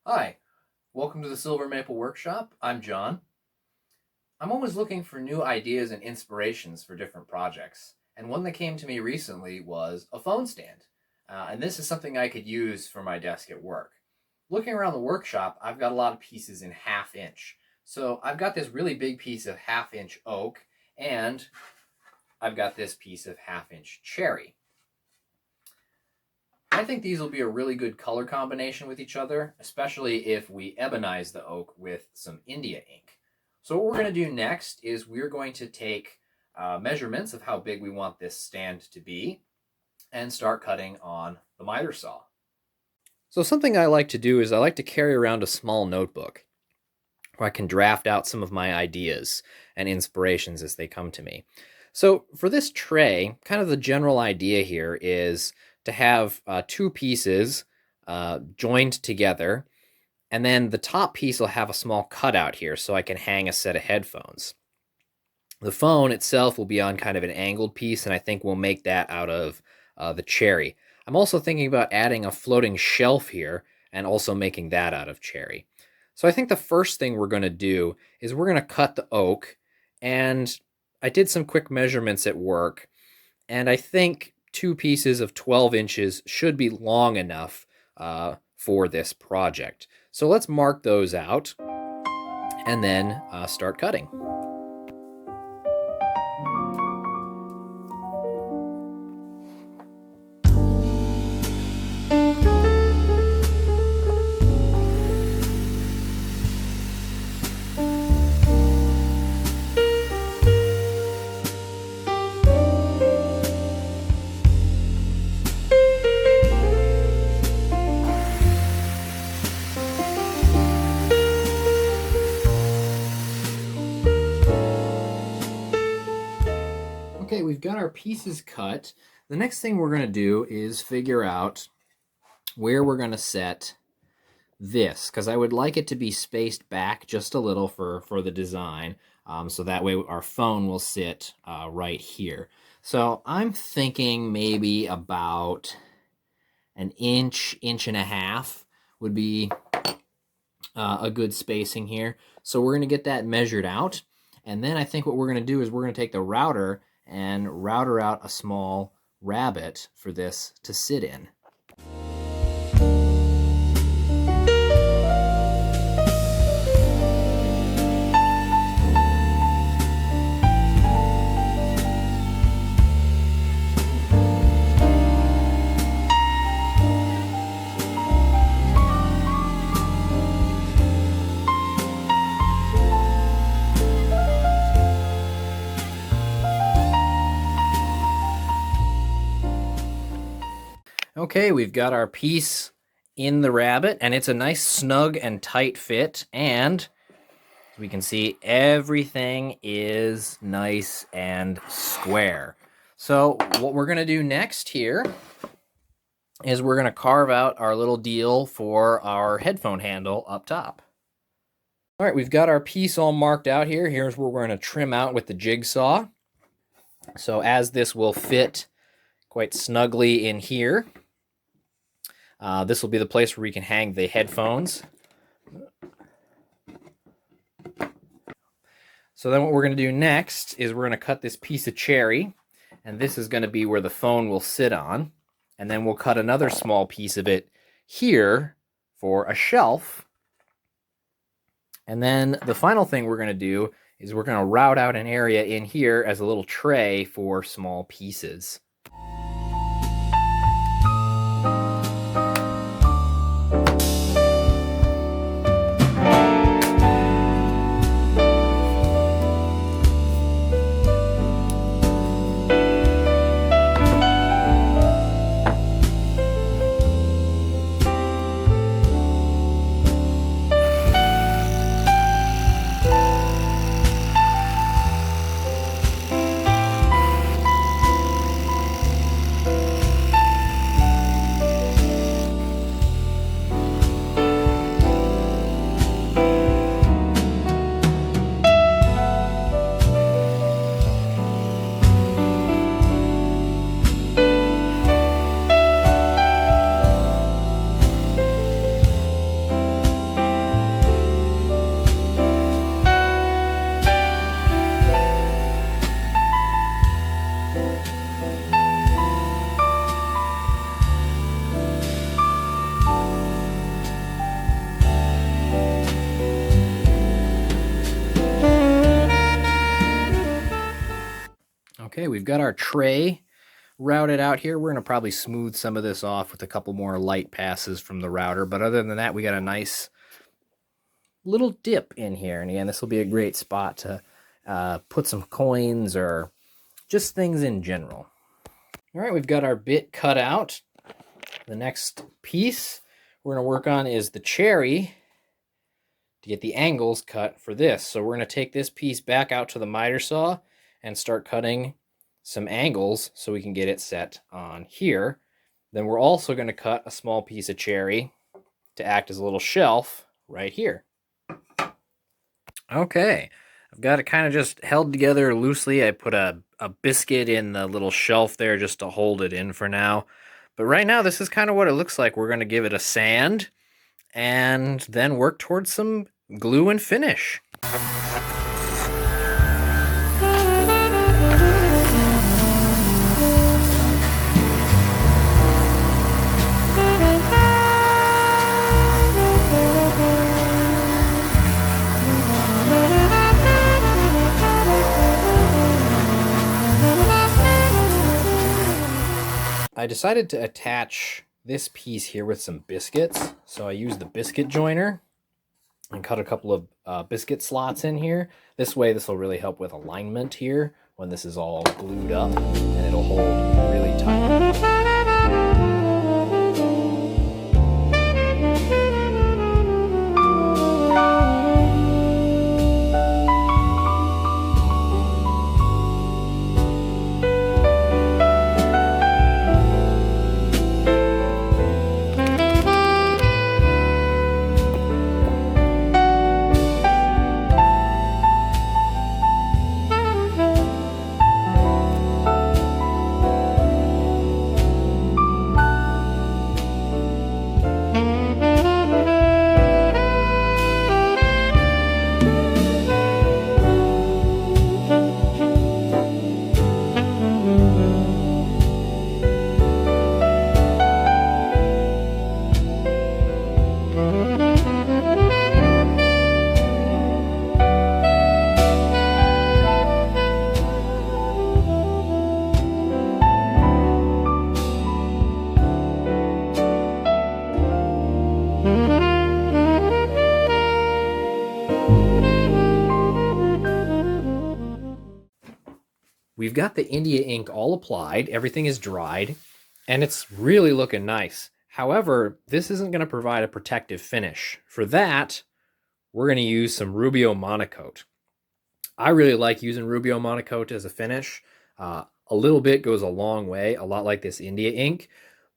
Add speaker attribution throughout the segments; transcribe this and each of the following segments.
Speaker 1: Hi, welcome to the Silver Maple Workshop. I'm John. I'm always looking for new ideas and inspirations for different projects, and one that came to me recently was a phone stand. And this is something I could use for my desk at work. Looking around the workshop, I've got a lot of pieces in half inch. So I've got this really big piece of half inch oak, and I've got this piece of half inch cherry. I think these will be a really good color combination with each other, especially if we ebonize the oak with some India ink. So what we're going to do next is we're going to take measurements of how big we want this stand to be and start cutting on the miter saw. So something I like to do is I like to carry around a small notebook where I can draft out some of my ideas and inspirations as they come to me. So for this tray, kind of the general idea here is to have two pieces joined together, and then the top piece will have a small cutout here so I can hang a set of headphones. The phone itself will be on kind of an angled piece, and I think we'll make that out of the cherry. I'm also thinking about adding a floating shelf here and also making that out of cherry. So I think the first thing we're going to do is we're going to cut the oak, and I did some quick measurements at work, and I think two pieces of 12 inches should be long enough for this project. So let's mark those out and then start cutting. Okay, we've got our pieces cut. The next thing we're going to do is figure out where we're going to set this, because I would like it to be spaced back just a little for the design, so that way our phone will sit right here. So I'm thinking maybe about an inch, inch and a half would be a good spacing here. So we're going to get that measured out, and then I think what we're going to do is we're going to take the router and router out a small rabbet for this to sit in. Okay, we've got our piece in the rabbet, and it's a nice snug and tight fit, and as we can see, everything is nice and square. So what we're going to do next here is we're going to carve out our little deal for our headphone handle up top. All right, we've got our piece all marked out here. Here's where we're going to trim out with the jigsaw. So as this will fit quite snugly in here, this will be the place where we can hang the headphones. So then what we're going to do next is we're going to cut this piece of cherry, and this is going to be where the phone will sit on. And then we'll cut another small piece of it here for a shelf. And then the final thing we're going to do is we're going to route out an area in here as a little tray for small pieces. Okay, we've got our tray routed out here. We're going to probably smooth some of this off with a couple more light passes from the router, but other than that, we got a nice little dip in here. And again, this will be a great spot to put some coins or just things in general. All right, we've got our bit cut out. The next piece we're going to work on is the cherry to get the angles cut for this. So we're going to take this piece back out to the miter saw and start cutting some angles so we can get it set on here. Then we're also going to cut a small piece of cherry to act as a little shelf right here. Okay, I've got it kind of just held together loosely. I put a biscuit in the little shelf there just to hold it in for now. But right now, this is kind of what it looks like. We're going to give it a sand and then work towards some glue and finish. I decided to attach this piece here with some biscuits. So I used the biscuit joiner and cut a couple of biscuit slots in here. This way, this will really help with alignment here when this is all glued up, and it'll hold really tight. We've got the India ink all applied, everything is dried, and it's really looking nice. However, this isn't going to provide a protective finish. For that, we're going to use some Rubio monocoat. I really like using Rubio monocoat as a finish. A little bit goes a long way, a lot like this India ink.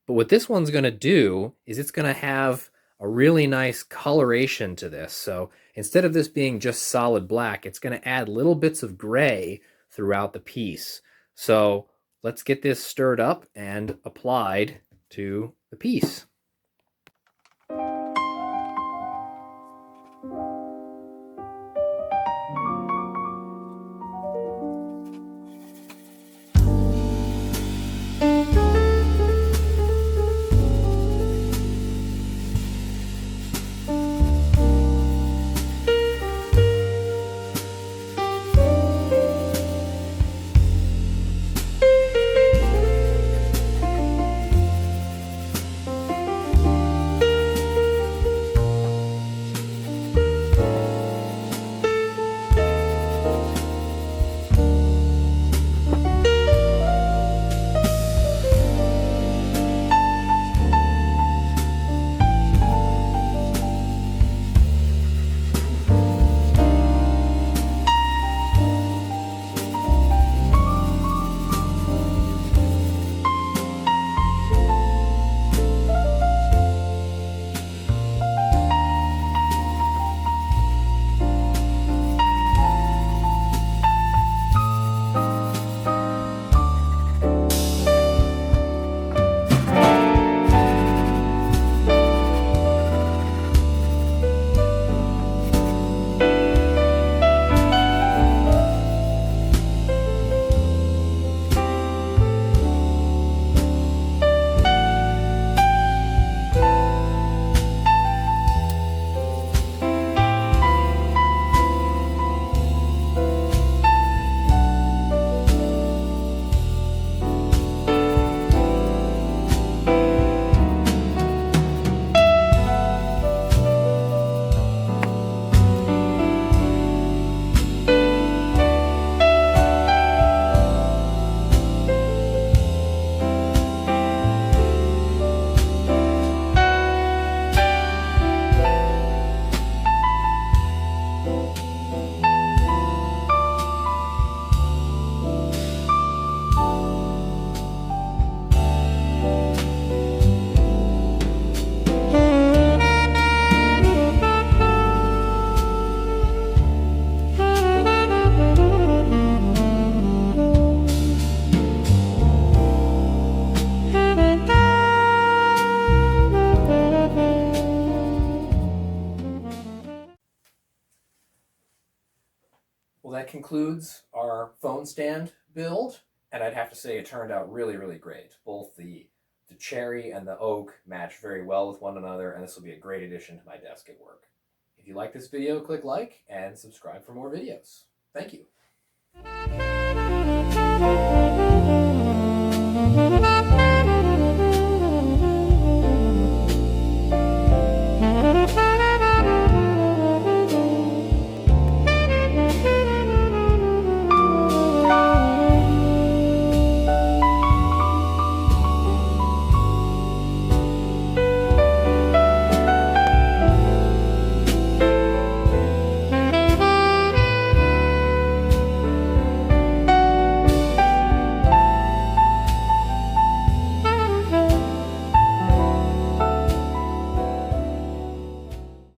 Speaker 1: But what this one's going to do is it's going to have a really nice coloration to this. So instead of this being just solid black, it's going to add little bits of gray throughout the piece. So let's get this stirred up and applied to the piece. that concludes our phone stand build, and I'd have to say it turned out really, really great. Both the cherry and the oak match very well with one another, and this will be a great addition to my desk at work. If you like this video, click like and subscribe for more videos. Thank you.